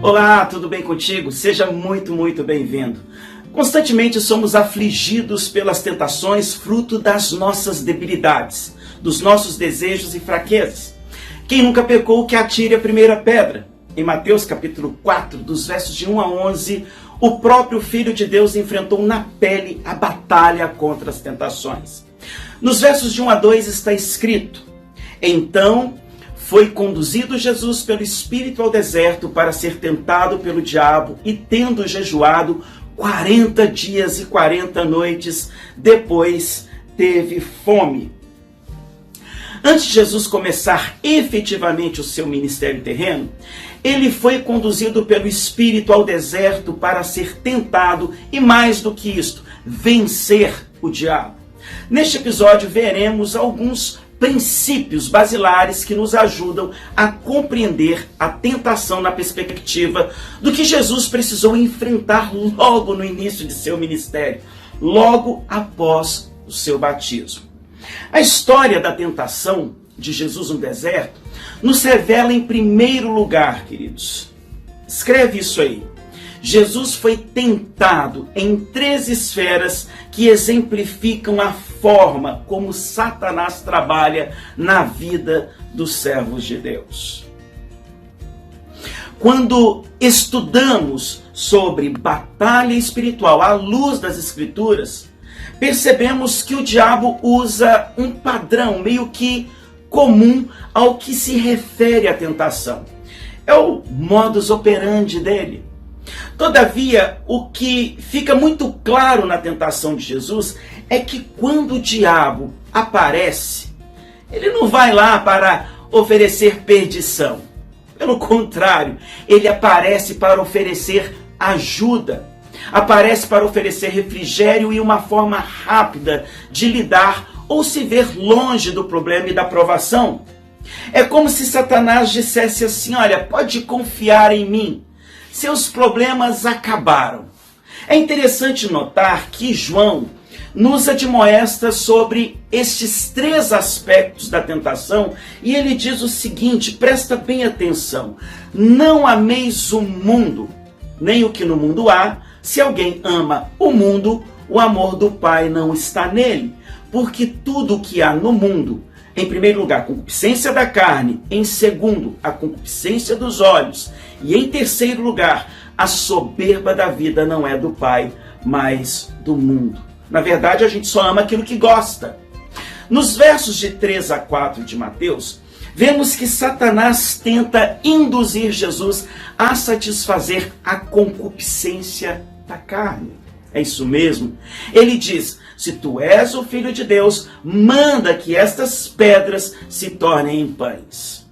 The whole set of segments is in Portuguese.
Olá, tudo bem contigo? Seja muito bem-vindo. Constantemente somos afligidos pelas tentações, fruto das nossas debilidades, dos nossos desejos e fraquezas. Quem nunca pecou, que atire a primeira pedra. Em Mateus capítulo 4, dos versos de 1 a 11, o próprio Filho de Deus enfrentou na pele a batalha contra as tentações. Nos versos de 1 a 2 está escrito: Então foi conduzido Jesus pelo Espírito ao deserto para ser tentado pelo diabo, e tendo jejuado 40 dias e 40 noites, depois teve fome. Antes de Jesus começar efetivamente o seu ministério terreno, ele foi conduzido pelo Espírito ao deserto para ser tentado e, mais do que isto, vencer o diabo. Neste episódio veremos alguns princípios basilares que nos ajudam a compreender a tentação na perspectiva do que Jesus precisou enfrentar logo no início de seu ministério, logo após o seu batismo. A história da tentação de Jesus no deserto nos revela em primeiro lugar, queridos. Escreve isso aí. Jesus foi tentado em 3 esferas que exemplificam a forma como Satanás trabalha na vida dos servos de Deus. Quando estudamos sobre batalha espiritual à luz das Escrituras, percebemos que o diabo usa um padrão meio que comum ao que se refere à tentação. É o modus operandi dele. Todavia, o que fica muito claro na tentação de Jesus é que quando o diabo aparece, ele não vai lá para oferecer perdição. Pelo contrário, ele aparece para oferecer ajuda. Aparece para oferecer refrigério e uma forma rápida de lidar ou se ver longe do problema e da provação. É como se Satanás dissesse assim: olha, pode confiar em mim. Seus problemas acabaram. É interessante notar que João nos admoesta sobre estes 3 aspectos da tentação, e ele diz o seguinte, presta bem atenção: não ameis o mundo, nem o que no mundo há. Se alguém ama o mundo, o amor do Pai não está nele, porque tudo o que há no mundo, em primeiro lugar, a concupiscência da carne, em segundo, a concupiscência dos olhos, e em terceiro lugar, a soberba da vida não é do Pai, mas do mundo. Na verdade, a gente só ama aquilo que gosta. Nos versos de 3 a 4 de Mateus, vemos que Satanás tenta induzir Jesus a satisfazer a concupiscência da carne. É isso mesmo. Ele diz: se tu és o Filho de Deus, manda que estas pedras se tornem em pães.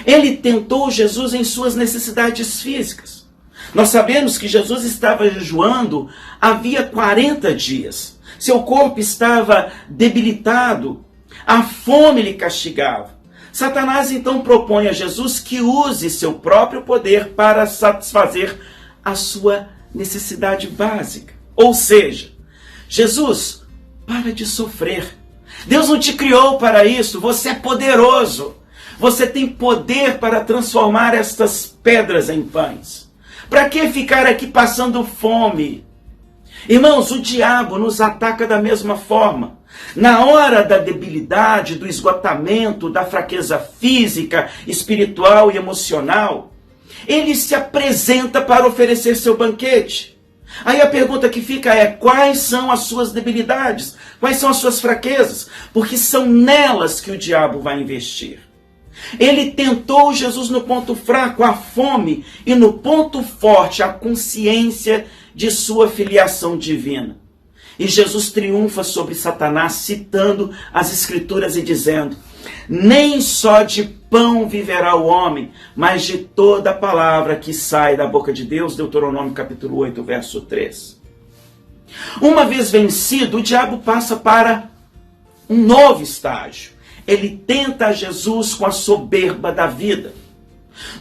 Ele tentou Jesus em suas necessidades físicas. Nós sabemos que Jesus estava jejuando havia 40 dias. Seu corpo estava debilitado. A fome lhe castigava. Satanás então propõe a Jesus que use seu próprio poder para satisfazer a sua necessidade básica. Ou seja, Jesus, para de sofrer. Deus não te criou para isso. Você é poderoso. Você tem poder para transformar estas pedras em pães. Para que ficar aqui passando fome? Irmãos, o diabo nos ataca da mesma forma. Na hora da debilidade, do esgotamento, da fraqueza física, espiritual e emocional, ele se apresenta para oferecer seu banquete. Aí a pergunta que fica é: quais são as suas debilidades? Quais são as suas fraquezas? Porque são nelas que o diabo vai investir. Ele tentou Jesus no ponto fraco, a fome, e no ponto forte, a consciência de sua filiação divina. E Jesus triunfa sobre Satanás, citando as Escrituras e dizendo: nem só de pão viverá o homem, mas de toda a palavra que sai da boca de Deus. Deuteronômio capítulo 8, verso 3. Uma vez vencido, o diabo passa para um novo estágio. Ele tenta Jesus com a soberba da vida.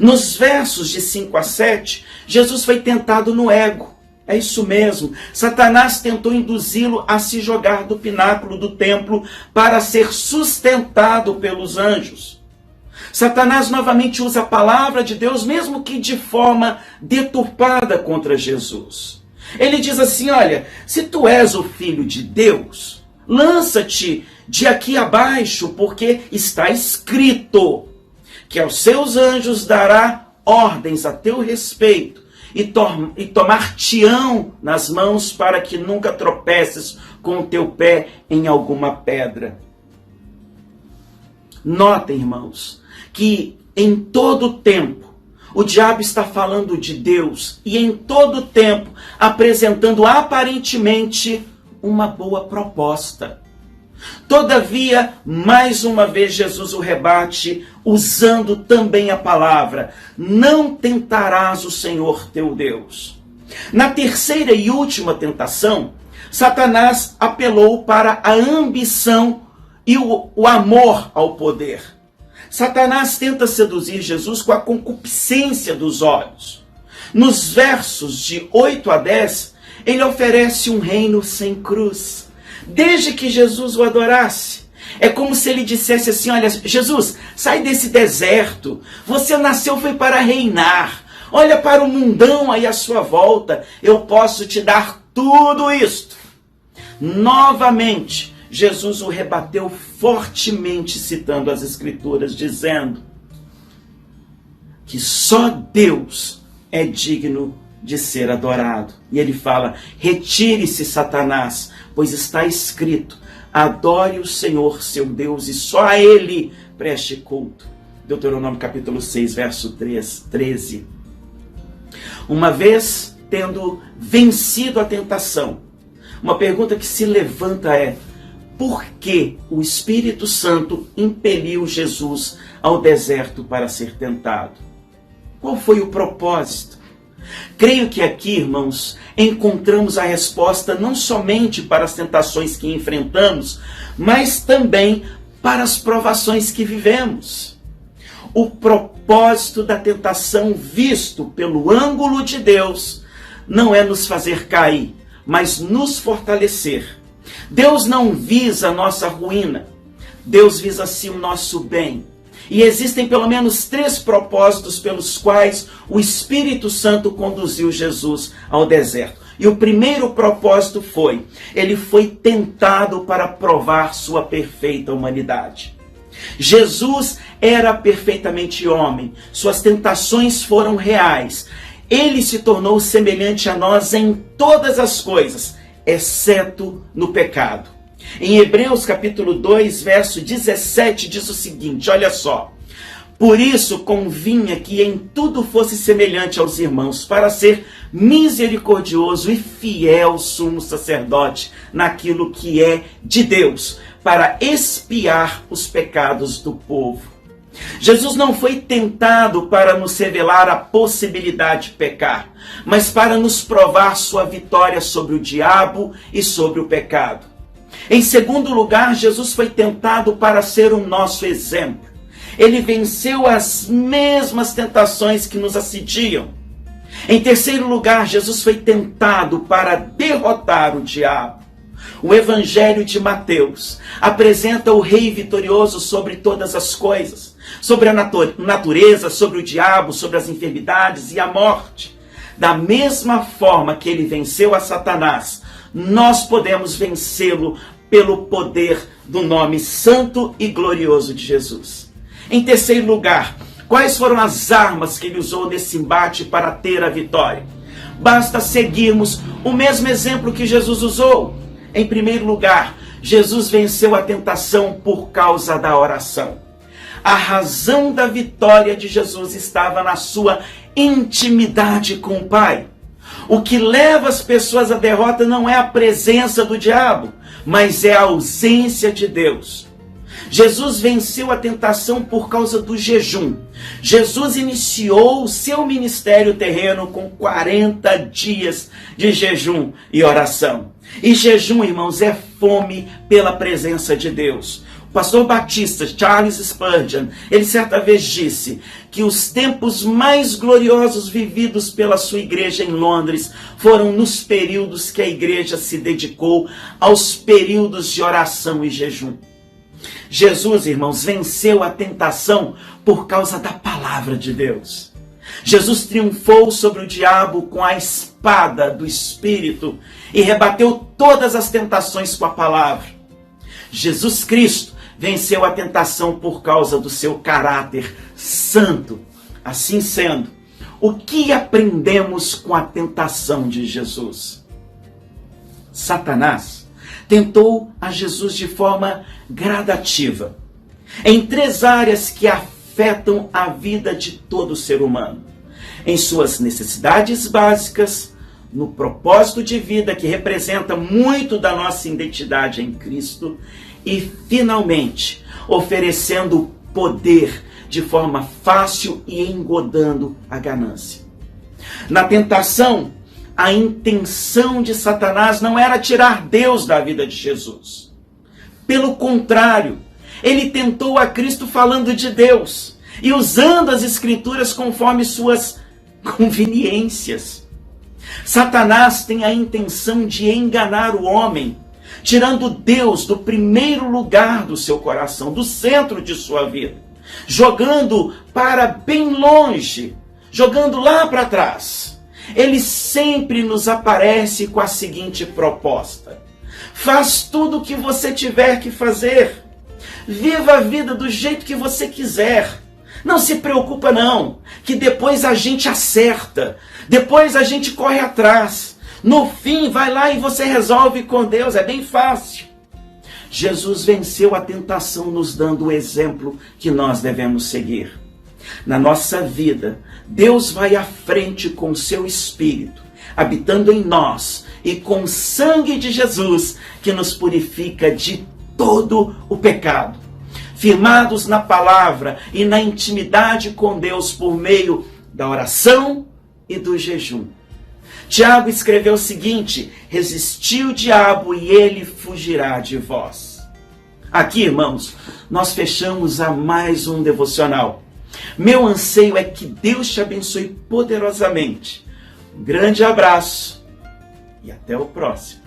Nos versos de 5 a 7, Jesus foi tentado no ego. É isso mesmo. Satanás tentou induzi-lo a se jogar do pináculo do templo para ser sustentado pelos anjos. Satanás novamente usa a palavra de Deus, mesmo que de forma deturpada contra Jesus. Ele diz assim: olha, se tu és o filho de Deus, lança-te de aqui abaixo, porque está escrito que aos seus anjos dará ordens a teu respeito e tomar-te-ão nas mãos para que nunca tropeces com o teu pé em alguma pedra. Notem, irmãos, que em todo tempo o diabo está falando de Deus e em todo tempo apresentando aparentemente uma boa proposta. Todavia, mais uma vez Jesus o rebate usando também a palavra: não tentarás o Senhor teu Deus. Na terceira e última tentação, Satanás apelou para a ambição e o amor ao poder. Satanás tenta seduzir Jesus com a concupiscência dos olhos. Nos versos de 8 a 10, ele oferece um reino sem cruz, desde que Jesus o adorasse. É como se ele dissesse assim: olha, Jesus, sai desse deserto, você nasceu foi para reinar, olha para o mundão aí à sua volta, eu posso te dar tudo isto. Novamente, Jesus o rebateu fortemente, citando as Escrituras, dizendo que só Deus é digno de ser adorado. E ele fala: retire-se, Satanás, pois está escrito: adore o Senhor seu Deus e só a ele preste culto. Deuteronômio capítulo 6, verso 13. Uma vez tendo vencido a tentação, uma pergunta que se levanta é: por que o Espírito Santo impeliu Jesus ao deserto para ser tentado? Qual foi o propósito? Creio que aqui, irmãos, encontramos a resposta não somente para as tentações que enfrentamos, mas também para as provações que vivemos. O propósito da tentação, visto pelo ângulo de Deus, não é nos fazer cair, mas nos fortalecer. Deus não visa a nossa ruína, Deus visa sim o nosso bem. E existem pelo menos 3 propósitos pelos quais o Espírito Santo conduziu Jesus ao deserto. E o primeiro propósito foi: ele foi tentado para provar sua perfeita humanidade. Jesus era perfeitamente homem, suas tentações foram reais. Ele se tornou semelhante a nós em todas as coisas, exceto no pecado. Em Hebreus capítulo 2, verso 17, diz o seguinte, olha só: por isso convinha que em tudo fosse semelhante aos irmãos, para ser misericordioso e fiel sumo sacerdote naquilo que é de Deus, para expiar os pecados do povo. Jesus não foi tentado para nos revelar a possibilidade de pecar, mas para nos provar sua vitória sobre o diabo e sobre o pecado. Em segundo lugar, Jesus foi tentado para ser o nosso exemplo. Ele venceu as mesmas tentações que nos assediam. Em terceiro lugar, Jesus foi tentado para derrotar o diabo. O Evangelho de Mateus apresenta o Rei vitorioso sobre todas as coisas, sobre a natureza, sobre o diabo, sobre as enfermidades e a morte. Da mesma forma que ele venceu a Satanás, nós podemos vencê-lo pelo poder do nome santo e glorioso de Jesus. Em terceiro lugar, quais foram as armas que ele usou nesse embate para ter a vitória? Basta seguirmos o mesmo exemplo que Jesus usou. Em primeiro lugar, Jesus venceu a tentação por causa da oração. A razão da vitória de Jesus estava na sua intimidade com o Pai. O que leva as pessoas à derrota não é a presença do diabo, mas é a ausência de Deus. Jesus venceu a tentação por causa do jejum. Jesus iniciou o seu ministério terreno com 40 dias de jejum e oração. E jejum, irmãos, é fome pela presença de Deus. O pastor batista Charles Spurgeon, ele certa vez disse que os tempos mais gloriosos vividos pela sua igreja em Londres foram nos períodos que a igreja se dedicou aos períodos de oração e jejum. Jesus, irmãos, venceu a tentação por causa da palavra de Deus. Jesus triunfou sobre o diabo com a espada do Espírito e rebateu todas as tentações com a palavra. Jesus Cristo venceu a tentação por causa do seu caráter santo. Assim sendo, o que aprendemos com a tentação de Jesus? Satanás tentou a Jesus de forma gradativa, em 3 áreas que afetam a vida de todo ser humano: em suas necessidades básicas, no propósito de vida que representa muito da nossa identidade em Cristo e, finalmente, oferecendo poder de forma fácil e engodando a ganância. Na tentação, a intenção de Satanás não era tirar Deus da vida de Jesus. Pelo contrário, ele tentou a Cristo falando de Deus e usando as Escrituras conforme suas conveniências. Satanás tem a intenção de enganar o homem, tirando Deus do primeiro lugar do seu coração, do centro de sua vida, jogando para bem longe, jogando lá para trás. Ele sempre nos aparece com a seguinte proposta: faz tudo o que você tiver que fazer, viva a vida do jeito que você quiser, não se preocupa não, que depois a gente acerta, depois a gente corre atrás, no fim vai lá e você resolve com Deus, é bem fácil. Jesus venceu a tentação nos dando o exemplo que nós devemos seguir. Na nossa vida, Deus vai à frente com o seu Espírito, habitando em nós, e com o sangue de Jesus, que nos purifica de todo o pecado. Firmados na palavra e na intimidade com Deus por meio da oração e do jejum. Tiago escreveu o seguinte: resisti o diabo e ele fugirá de vós. Aqui, irmãos, nós fechamos a mais um devocional. Meu anseio é que Deus te abençoe poderosamente. Um grande abraço e até o próximo.